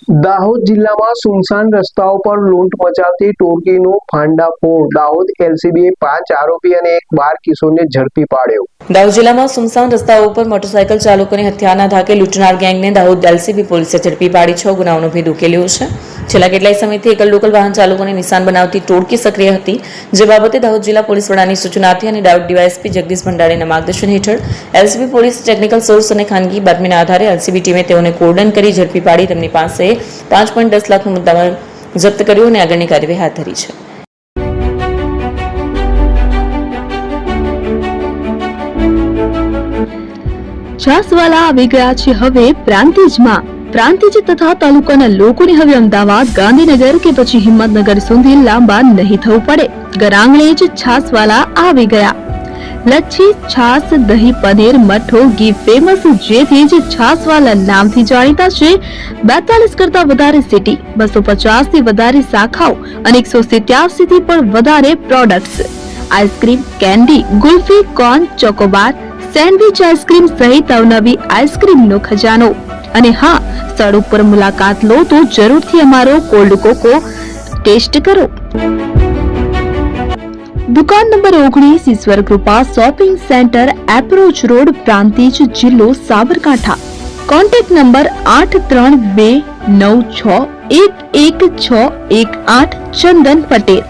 દાહોદ જિલ્લામાં સુનસાન રસ્તાઓ પર લૂંટ મચાવતી ટોળકીનો ફાંડાફોડ. દાહોદ એલસીબીએ 5 આરોપી અને એક 12 કિશોરને ઝડપી પાડ્યો. દાહોદ જિલ્લામાં સુનસાન રસ્તાઓ પર મોટરસાયકલ ચાલકોની હત્યાના ધાકે લૂંટનાર ગેંગને દાહોદ એલસીબી પોલીસે ઝડપી પાડી 6 ગુનાઓનો ભેદ ઉકેલ્યો છે. છેલ્લા કેટલાય સમયથી એકલ લોકલ વાહન ચાલકોને નિશાન બનાવતી ટોળકી સક્રિય હતી, જે બાબતે દાહોદ જિલ્લા પોલીસ વડાની સૂચનાથી અને દાહોદ ડીવાયએસપી જગદીશ ભંડારીના માર્ગદર્શન હેઠળ એલસીબી પોલીસ ટેકનિકલ સોર્સ અને ખાનગી બાતમીના આધારે એલસીબી ટીમે તેઓને કોર્ડન કરી ઝડપી પાડી તેમની પાસે 5.10 લાખનો મુદ્દામાલ જપ્ત કર્યો અને આગળની કાર્યવાહી હાથ ધરી છે. છાસવાલા આવી ગયા છે હવે પ્રાંતિજમાં. પ્રાંતિજ તથા તાલુકાના લોકોને હવે અમદાવાદ, ગાંધીનગર કે પછી હિંમતનગર સુધી લાંબા નહીં થવું પડે. ઘર જ છાસવાલા આવી ગયા. લચ્છી, છાસ, દહીં, પનીર, મઠો, ઘી ફેમસ, જેથી જ છાસવાલા નામથી જાણીતા છે. 42 કરતા વધારે સિટી, 250 થી વધારે શાખાઓ અને 187 થી પણ વધારે products. Ice cream, candy, kulfi, corn, Chocobar, sandwich ice cream સહિત અવનવી આઈસ્ક્રીમનો ખજાનો. અને હા, સ્થળ ઉપર મુલાકાત લો તો જરૂરથી અમારો કોલ્ડ કોકો ટેસ્ટ કરો. દુકાન number 19, Ishwar Krupa shopping center, approach road, Prantij, જિલ્લો Sabarkantha. Contact number 8329611618. Chandan Patel.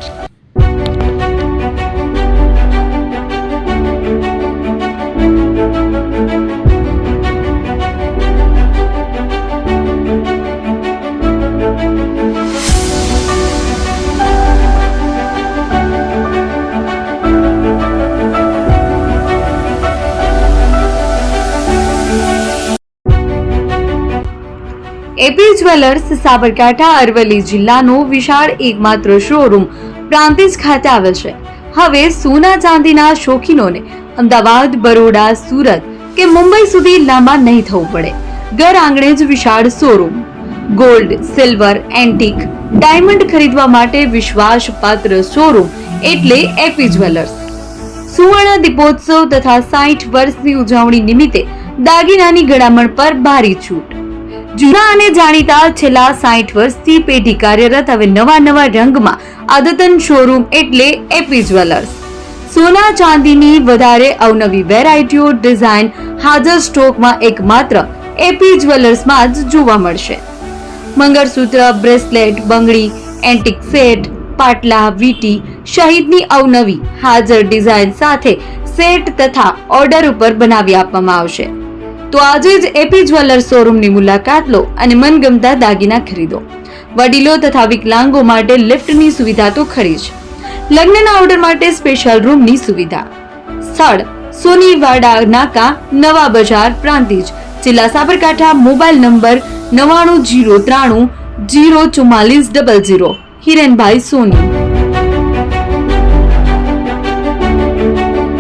AP jewellers Sabarkantha Aravalli જિલ્લાનો વિશાળ એકમાત્ર શોરૂમ પ્રાંતિજ ખાતે આવેલ છે. હવે સોના ચાંદીના શોખીનોને અમદાવાદ, બરોડા, સુરત કે મુંબઈ સુધી લાંબા નહીં થવું પડે. ઘર આંગણે જ વિશાળ showroom. Gold, silver, antique, diamond ખરીદવા માટે વિશ્વાસપાત્ર શોરૂમ એટલે એપી જ્વેલર્સ. સુવર્ણ દીપોત્સવ તથા 60 વર્ષની ઉજવણી નિમિત્તે દાગીનાની ગળામણ પર ભારી છૂટ. જૂના અને જાણીતા છેલ્લા 60 વર્ષથી પેઢી કાર્યરત હવે નવા રંગમાં અદ્યતન શોરૂમ એટલે એપી જ્વેલર્સ. સોના ચાંદીની વધારે અવનવી વેરાયટીઓ, ડિઝાઇન હાજર સ્ટોકમાં એકમાત્ર એપી જ્વેલર્સમાં જ જોવા મળશે. મંગળસૂત્ર, બ્રેસલેટ, બંગડી, એન્ટિક સેટ, પાટલા, વીટી સહિતની અવનવી હાજર ડિઝાઇન સાથે સેટ તથા ઓર્ડર ઉપર બનાવી આપવામાં આવશે. તો આજે જ એપી જ્વેલર્સ શોરૂમની મુલાકાત લો અને મનગમતા દાગીના ખરીદો. વડીલો તથા વિકલાંગો માટે લિફ્ટની સુવિધા તો ખરી જ. લગ્નના ઓર્ડર માટે સ્પેશિયલ રૂમની સુવિધા. સ્થળ સોનીવાડા નાકા, નવા બજાર, પ્રાંતિજ, જિલ્લા સાબરકાંઠા. Mobile number 9903304400. હિરેનભાઈ સોની.